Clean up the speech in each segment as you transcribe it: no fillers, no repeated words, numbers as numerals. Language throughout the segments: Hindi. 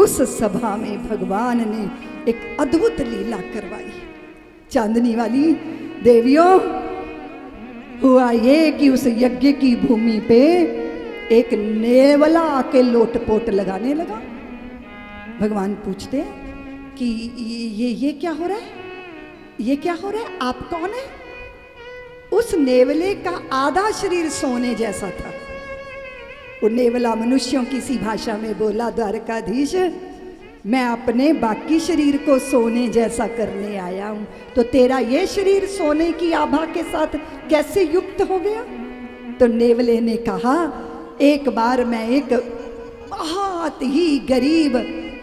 उस सभा में भगवान ने एक अद्भुत लीला करवाई। चांदनी वाली देवियों, हुआ ये कि उस यज्ञ की भूमि पे एक नेवला आके लोटपोट लगाने लगा। भगवान पूछते हैं कि ये क्या हो रहा है, ये क्या हो रहा है, आप कौन है? उस नेवले का आधा शरीर सोने जैसा था। वो नेवला मनुष्यों की सी भाषा में बोला, द्वारकाधीश, मैं अपने बाकी शरीर को सोने जैसा करने आया हूं, तो तेरा ये शरीर सोने की आभा के साथ कैसे युक्त हो गया? तो नेवले ने कहा, एक बार मैं एक बहुत ही गरीब,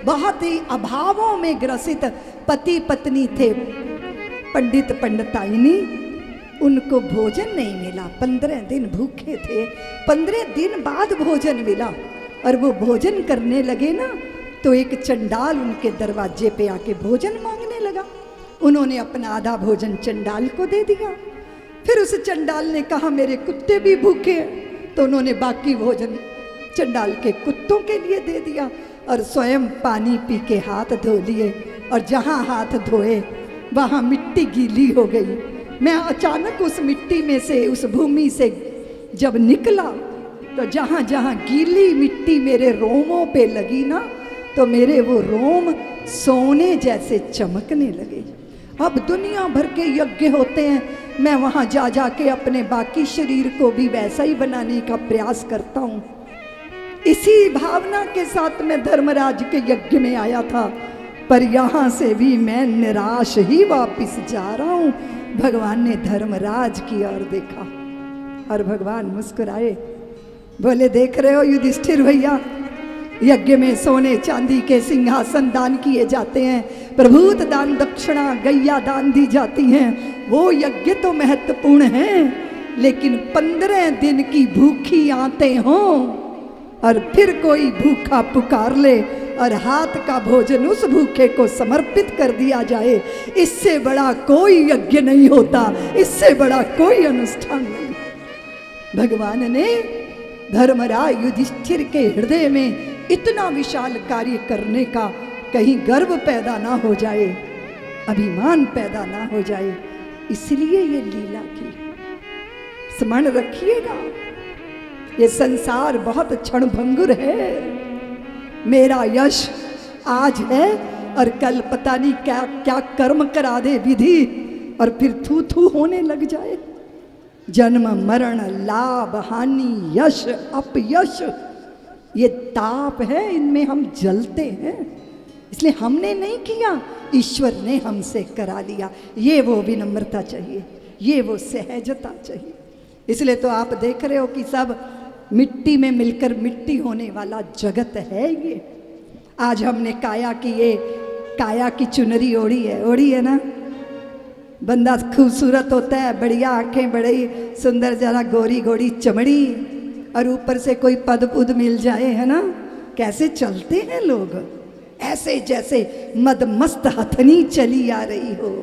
बहुत ही अभावों में ग्रसित पति पत्नी थे, पंडित पंडिताइनी, उनको भोजन नहीं मिला, 15 दिन भूखे थे। 15 दिन बाद भोजन मिला और वो भोजन करने लगे ना, तो एक चंडाल उनके दरवाजे पे आके भोजन मांगने लगा। उन्होंने अपना आधा भोजन चंडाल को दे दिया। फिर उस चंडाल ने कहा, मेरे कुत्ते भी भूखे हैं, तो उन्होंने बाकी भोजन चंडाल के कुत्तों के लिए दे दिया और स्वयं पानी पी के हाथ धो लिए। और जहाँ हाथ धोए वहाँ मिट्टी गीली हो गई। मैं अचानक उस मिट्टी में से, उस भूमि से जब निकला, तो जहाँ जहाँ गीली मिट्टी मेरे रोमों पे लगी ना, तो मेरे वो रोम सोने जैसे चमकने लगे। अब दुनिया भर के यज्ञ होते हैं, मैं वहाँ जा जा के अपने बाकी शरीर को भी वैसा ही बनाने का प्रयास करता हूँ। इसी भावना के साथ मैं धर्मराज के यज्ञ में आया था, पर यहाँ से भी मैं निराश ही वापिस जा रहा हूँ। भगवान ने धर्मराज की ओर देखा और भगवान मुस्कुराए, बोले, देख रहे हो युधिष्ठिर भैया, यज्ञ में सोने चांदी के सिंहासन दान किए जाते हैं, प्रभूत दान, दक्षिणा, गैया दान दी जाती हैं। वो यज्ञ तो महत्वपूर्ण है, लेकिन 15 दिन की भूखी आते हों और फिर कोई भूखा पुकार ले और हाथ का भोजन उस भूखे को समर्पित कर दिया जाए, इससे बड़ा कोई यज्ञ नहीं होता, इससे बड़ा कोई अनुष्ठान नहीं। भगवान ने धर्मराज युधिष्ठिर के हृदय में इतना विशाल कार्य करने का कहीं गर्व पैदा ना हो जाए, अभिमान पैदा ना हो जाए, इसलिए ये लीला की। स्मरण रखिएगा, ये संसार बहुत क्षणभंगुर है। मेरा यश आज है और कल पता नहीं क्या क्या कर्म करा दे विधि और फिर थू थू होने लग जाए। जन्म मरण, लाभ हानि, यश अपयश, ये ताप है, इनमें हम जलते हैं। इसलिए हमने नहीं किया, ईश्वर ने हमसे करा लिया। ये वो विनम्रता चाहिए, ये वो सहजता चाहिए। इसलिए तो आप देख रहे हो कि सब मिट्टी में मिलकर मिट्टी होने वाला जगत है ये। आज हमने काया की, ये काया की चुनरी ओढ़ी है ना। बंदा खूबसूरत होता है, बढ़िया आंखें, बड़ी सुंदर, जरा गोरी गोरी चमड़ी, और ऊपर से कोई पद पुद मिल जाए, है ना, कैसे चलते हैं लोग, ऐसे जैसे मदमस्त हथनी चली आ रही हो।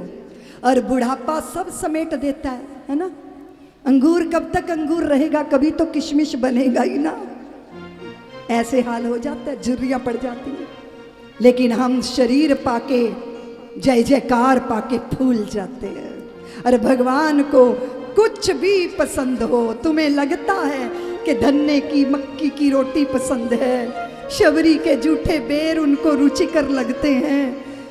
और बुढ़ापा सब समेट देता है ना। अंगूर कब तक अंगूर रहेगा, कभी तो किशमिश बनेगा ही ना। ऐसे हाल हो जाता है, झुर्रियाँ पड़ जाती हैं। लेकिन हम शरीर पाके, जय जयकार पाके फूल जाते हैं। और भगवान को कुछ भी पसंद हो, तुम्हें लगता है कि धन्ने की मक्की की रोटी पसंद है, शबरी के जूठे बेर उनको रुचिकर लगते हैं,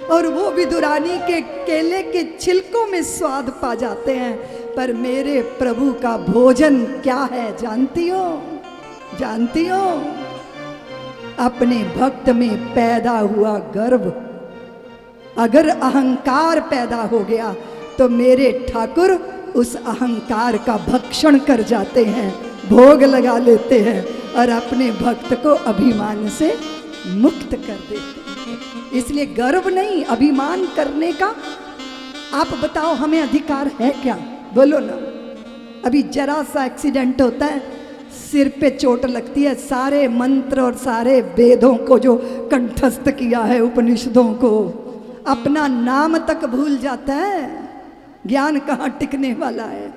और वो विदुरानी के केले के छिलकों में स्वाद पा जाते हैं, पर मेरे प्रभु का भोजन क्या है जानती हो? जानती हो? अपने भक्त में पैदा हुआ गर्व। अगर अहंकार पैदा हो गया तो मेरे ठाकुर उस अहंकार का भक्षण कर जाते हैं, भोग लगा लेते हैं और अपने भक्त को अभिमान से मुक्त कर देते हैं। इसलिए गर्व नहीं, अभिमान करने का आप बताओ हमें अधिकार है क्या? बोलो ना। अभी जरा सा एक्सीडेंट होता है, सिर पे चोट लगती है, सारे मंत्र और सारे वेदों को जो कंठस्थ किया है, उपनिषदों को, अपना नाम तक भूल जाता है। ज्ञान कहाँ टिकने वाला है?